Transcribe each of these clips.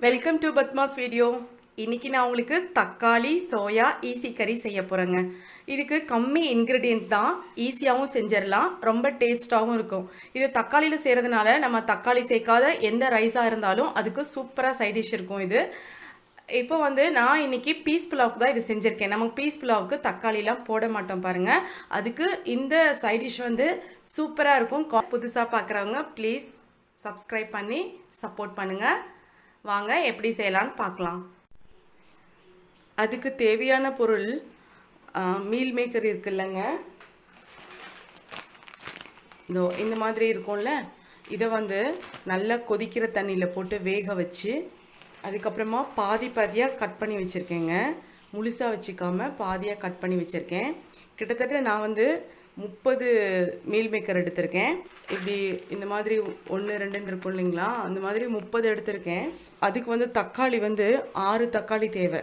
Welcome to Padma's video. இன்றைக்கி நான் உங்களுக்கு தக்காளி சோயா ஈஸி கறி செய்ய போகிறேங்க. இதுக்கு கம்மி இன்க்ரீடியன்ட் தான், ஈஸியாகவும் செஞ்சிடலாம், ரொம்ப டேஸ்ட்டாகவும் இருக்கும். இது தக்காளியில் செய்கிறதுனால நம்ம தக்காளி சேர்க்காத எந்த ரைஸாக இருந்தாலும் அதுக்கு சூப்பராக சைட் டிஷ் இருக்கும். இது இப்போ நான் இன்றைக்கி பீஸ் புலாவுக்கு தான் இது செஞ்சுருக்கேன். நமக்கு பீஸ் புலாவுக்கு தக்காளிலாம் போட மாட்டோம் பாருங்கள். அதுக்கு இந்த சைட் டிஷ் சூப்பராக இருக்கும். புதுசாக பார்க்குறவங்க ப்ளீஸ் சப்ஸ்கிரைப் பண்ணி சப்போர்ட் பண்ணுங்கள். வாங்க எப்படி செய்யலான்னு பார்க்கலாம். அதுக்கு தேவையான பொருள் மீல் மேக்கர் இருக்குல்லங்க, இதோ இந்த மாதிரி இருக்கும்ல. இதை நல்லா கொதிக்கிற தண்ணியில் போட்டு வேக வச்சு அதுக்கப்புறமா பாதி பாதியாக கட் பண்ணி வச்சுருக்கேங்க. முழுசாக வச்சுக்காமல் பாதியாக கட் பண்ணி வச்சுருக்கேன். கிட்டத்தட்ட நான் 30 மீல் மேக்கர் எடுத்திருக்கேன். இப்படி இந்த மாதிரி 1 2 இருக்கும் இல்லைங்களா, அந்த மாதிரி 30 எடுத்திருக்கேன். அதுக்கு தக்காளி 6 தக்காளி தேவை.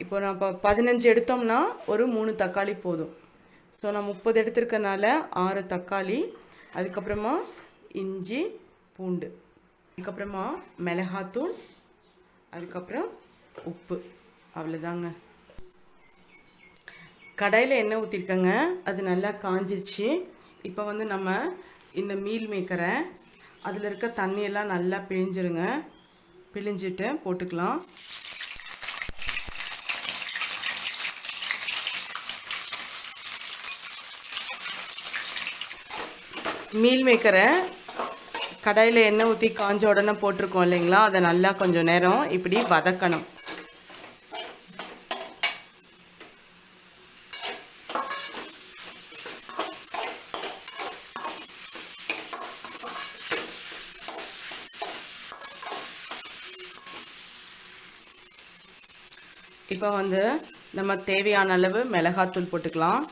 இப்போ நான் 15 எடுத்தோம்னா ஒரு 3 தக்காளி போதும். ஸோ நான் 30 எடுத்திருக்கனால 6 தக்காளி, அதுக்கப்புறமா இஞ்சி பூண்டு, அதுக்கப்புறமா மிளகாத்தூள், அதுக்கப்புறம் உப்பு, அவ்வளோதாங்க. கடாயில் எண்ணெய் ஊற்றிருக்கேங்க, அது நல்லா காஞ்சிருச்சு. இப்போ நம்ம இந்த மீல் மேக்கரை அதில் இருக்க தண்ணியெல்லாம் நல்லா பிழிஞ்சிருங்க. பிழிஞ்சிட்டு போட்டுக்கலாம். மீல் மேக்கரை கடாயில் எண்ணெய் ஊற்றி காஞ்ச உடனே போட்டிருக்கோம் இல்லைங்களா, அதை நல்லா கொஞ்சம் நேரம் இப்படி வதக்கணும். இப்போ நம்ம தேவையான அளவு மிளகாத்தூள் போட்டுக்கலாம்.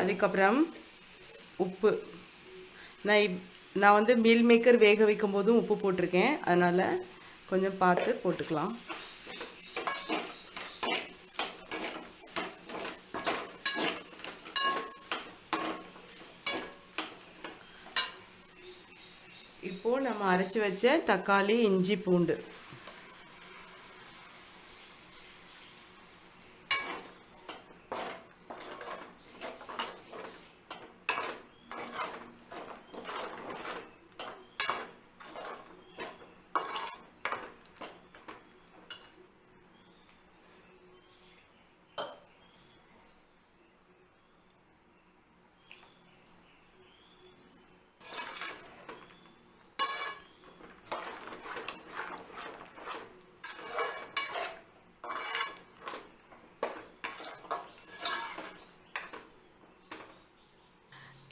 அதுக்கப்புறம் உப்பு. நான் மீல் மேக்கர் வேக வைக்கும் போதும் உப்பு போட்டிருக்கேன், அதனால் கொஞ்சம் பார்த்து போட்டுக்கலாம். இப்போது நம்ம அரைச்சி வச்ச தக்காளி இஞ்சி பூண்டு,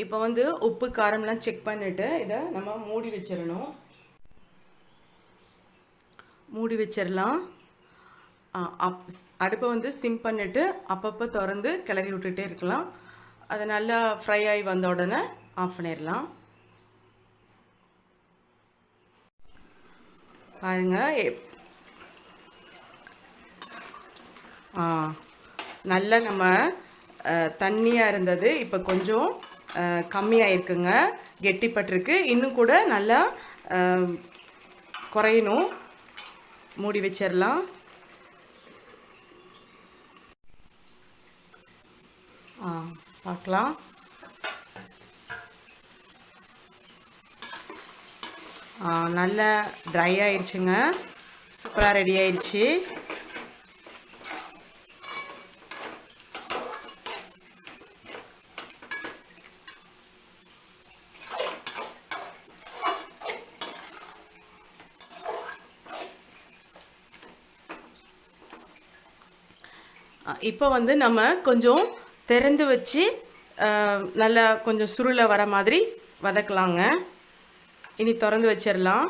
இப்போ உப்பு காரம்லாம் செக் பண்ணிவிட்டு இதை நம்ம மூடி வச்சிடணும். மூடி வச்சிடலாம். அடுப்பை சிம் பண்ணிவிட்டு அப்பப்போ திறந்து கிளறி விட்டுட்டே இருக்கலாம். அது நல்லா ஃப்ரை ஆகி வந்த உடனே ஆஃப் பண்ணிடலாம். பாருங்கள், நல்லா நம்ம தண்ணியாக இருந்தது, இப்போ கொஞ்சம் கம்மியாக இருக்குங்க, கெட்டிப்பட்டிருக்கு. இன்னும் கூட நல்லா குறையணும். மூடி வச்சிடலாம். பார்க்கலாம். நல்லா ட்ரை ஆயிடுச்சுங்க, சூப்பராக ரெடி ஆயிடுச்சு. இப்போ நம்ம கொஞ்சம் திறந்து வச்சு நல்லா கொஞ்சம் சுருளை வர மாதிரி வதக்கலாங்க. இனி திறந்து வச்சிடலாம்.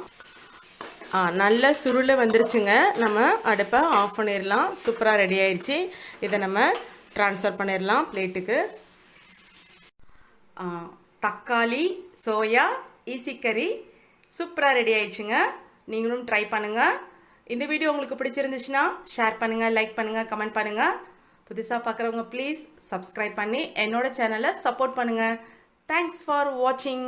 நல்ல சுருளை வந்துருச்சுங்க. நம்ம அடுப்பை ஆஃப் பண்ணிடலாம். சூப்பராக ரெடி ஆயிடுச்சு. இதை நம்ம ட்ரான்ஸ்ஃபர் பண்ணிடலாம் பிளேட்டுக்கு. தக்காளி சோயா ஈஸி கறி சூப்பராக ரெடி ஆயிடுச்சுங்க. நீங்களும் ட்ரை பண்ணுங்கள். இந்த வீடியோ உங்களுக்கு பிடிச்சிருந்துச்சுன்னா ஷேர் பண்ணுங்கள், லைக் பண்ணுங்கள், கமெண்ட் பண்ணுங்கள். புதுசாக பார்க்குறவங்க ப்ளீஸ் சப்ஸ்கிரைப் பண்ணி என்னோட சேனலை சப்போர்ட் பண்ணுங்கள். தேங்க்ஸ் ஃபார் வாட்சிங்.